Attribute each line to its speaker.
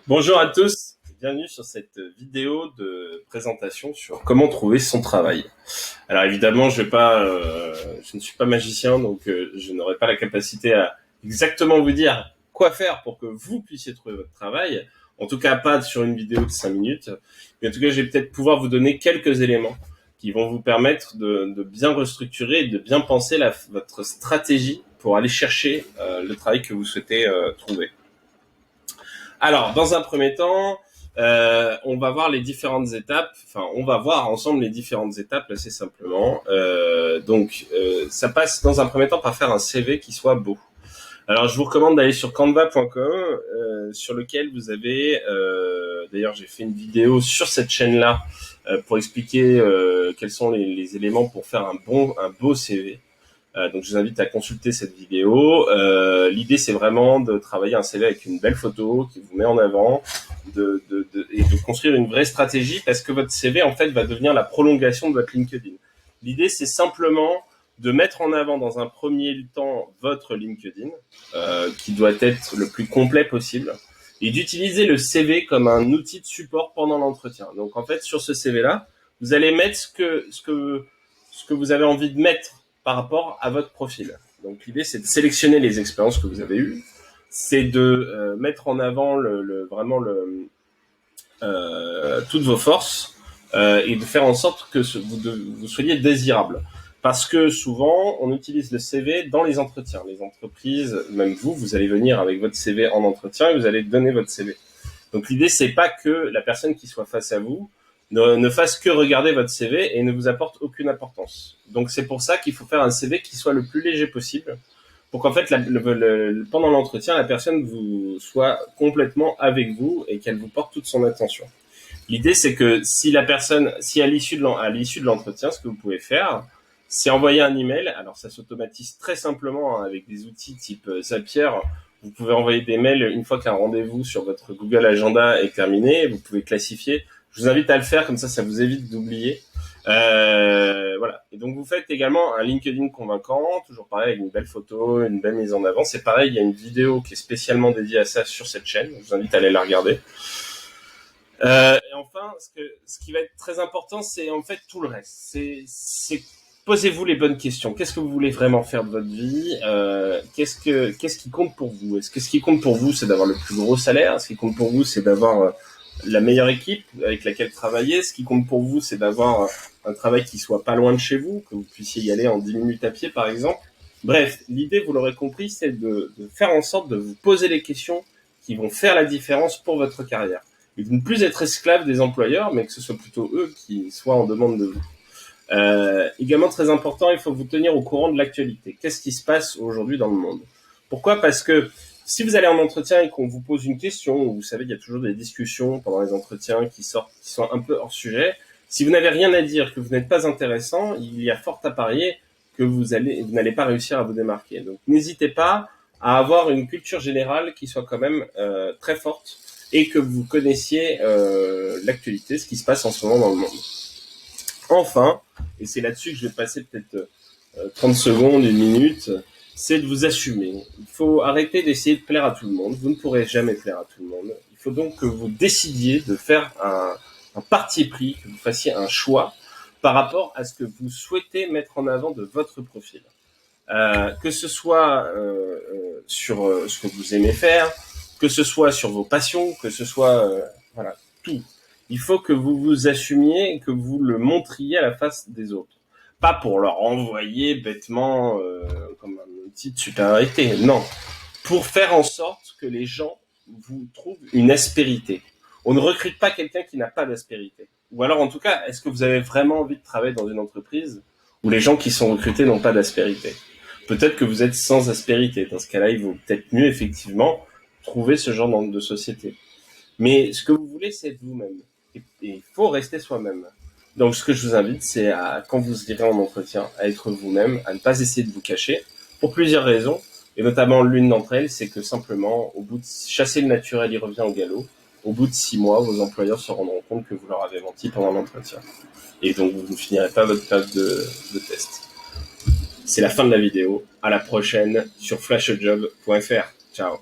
Speaker 1: Bonjour à tous, bienvenue sur cette vidéo de présentation sur comment trouver son travail. Alors évidemment, je ne suis pas magicien, donc je n'aurai pas la capacité à exactement vous dire quoi faire pour que vous puissiez trouver votre travail. En tout cas, pas sur une vidéo de 5 minutes. Mais en tout cas, je vais peut-être pouvoir vous donner quelques éléments qui vont vous permettre de bien restructurer et de bien penser votre stratégie pour aller chercher le travail que vous souhaitez trouver. Alors, dans un premier temps, on va voir les différentes étapes. Enfin, on va voir ensemble les différentes étapes assez simplement. Ça passe dans un premier temps par faire un CV qui soit beau. Alors, je vous recommande d'aller sur canva.com, sur lequel vous avez. D'ailleurs, j'ai fait une vidéo sur cette chaîne-là pour expliquer quels sont les éléments pour faire un beau CV. Donc je vous invite à consulter cette vidéo. L'idée c'est vraiment de travailler un CV avec une belle photo qui vous met en avant, et de construire une vraie stratégie parce que votre CV en fait va devenir la prolongation de votre LinkedIn. L'idée c'est simplement de mettre en avant dans un premier temps votre LinkedIn, qui doit être le plus complet possible, et d'utiliser le CV comme un outil de support pendant l'entretien. Donc en fait sur ce CV là, vous allez mettre ce que vous avez envie de mettre par rapport à votre profil. Donc l'idée c'est de sélectionner les expériences que vous avez eues, c'est de mettre en avant toutes vos forces, et de faire en sorte que vous soyez désirable. Parce que souvent, on utilise le CV dans les entretiens. Les entreprises, même vous allez venir avec votre CV en entretien et vous allez donner votre CV. Donc l'idée, c'est pas que la personne qui soit face à vous ne fasse que regarder votre CV et ne vous apporte aucune importance. Donc c'est pour ça qu'il faut faire un CV qui soit le plus léger possible, pour qu'en fait, pendant l'entretien, la personne soit complètement avec vous et qu'elle vous porte toute son attention. L'idée, c'est que si à l'issue de l'entretien, ce que vous pouvez faire, c'est envoyer un email. Alors, ça s'automatise très simplement avec des outils type Zapier. Vous pouvez envoyer des mails une fois qu'un rendez-vous sur votre Google Agenda est terminé. Vous pouvez classifier. Je vous invite à le faire, comme ça vous évite d'oublier. Voilà. Et donc, vous faites également un LinkedIn convaincant, toujours pareil, avec une belle photo, une belle mise en avant. C'est pareil, il y a une vidéo qui est spécialement dédiée à ça sur cette chaîne. Je vous invite à aller la regarder. Et enfin, ce qui va être très important, c'est en fait tout le reste. C'est posez-vous les bonnes questions. Qu'est-ce que vous voulez vraiment faire de votre vie? Qu'est-ce qui compte pour vous? Est-ce que ce qui compte pour vous, c'est d'avoir le plus gros salaire? Ce qui compte pour vous, c'est d'avoir la meilleure équipe avec laquelle travailler? Ce qui compte pour vous, c'est d'avoir un travail qui soit pas loin de chez vous, que vous puissiez y aller en 10 minutes à pied, par exemple. Bref, l'idée, vous l'aurez compris, c'est de faire en sorte de vous poser les questions qui vont faire la différence pour votre carrière. Et de ne plus être esclave des employeurs, mais que ce soit plutôt eux qui soient en demande de vous. Également très important, il faut vous tenir au courant de l'actualité. Qu'est-ce qui se passe aujourd'hui dans le monde? Pourquoi? Parce que si vous allez en entretien et qu'on vous pose une question, vous savez, il y a toujours des discussions pendant les entretiens qui sont un peu hors sujet. Si vous n'avez rien à dire, que vous n'êtes pas intéressant, il y a fort à parier que vous n'allez pas réussir à vous démarquer. Donc n'hésitez pas à avoir une culture générale qui soit quand même très forte, et que vous connaissiez l'actualité, ce qui se passe en ce moment dans le monde. Enfin, et c'est là-dessus que je vais passer peut-être 30 secondes, une minute, c'est de vous assumer. Il faut arrêter d'essayer de plaire à tout le monde. Vous ne pourrez jamais plaire à tout le monde. Il faut donc que vous décidiez de faire un parti pris, que vous fassiez un choix par rapport à ce que vous souhaitez mettre en avant de votre profil. Que ce soit sur ce que vous aimez faire, que ce soit sur vos passions, que ce soit voilà, tout. Il faut que vous vous assumiez et que vous le montriez à la face des autres. Pas pour leur envoyer bêtement comme un outil de supériorité, non. Pour faire en sorte que les gens vous trouvent une aspérité. On ne recrute pas quelqu'un qui n'a pas d'aspérité. Ou alors, en tout cas, est-ce que vous avez vraiment envie de travailler dans une entreprise où les gens qui sont recrutés n'ont pas d'aspérité? Peut-être que vous êtes sans aspérité. Dans ce cas-là, il vaut peut-être mieux, effectivement, trouver ce genre de société. Mais ce que vous voulez, c'est être vous-même. Et il faut rester soi-même. Donc, ce que je vous invite, c'est quand vous irez en entretien, à être vous-même, à ne pas essayer de vous cacher, pour plusieurs raisons. Et notamment, l'une d'entre elles, c'est que simplement, au bout de chasser le naturel, il revient au galop. Au bout de 6 mois, vos employeurs se rendront compte que vous leur avez menti pendant l'entretien. Et donc, vous ne finirez pas votre période de test. C'est la fin de la vidéo. À la prochaine sur flashjob.fr. Ciao.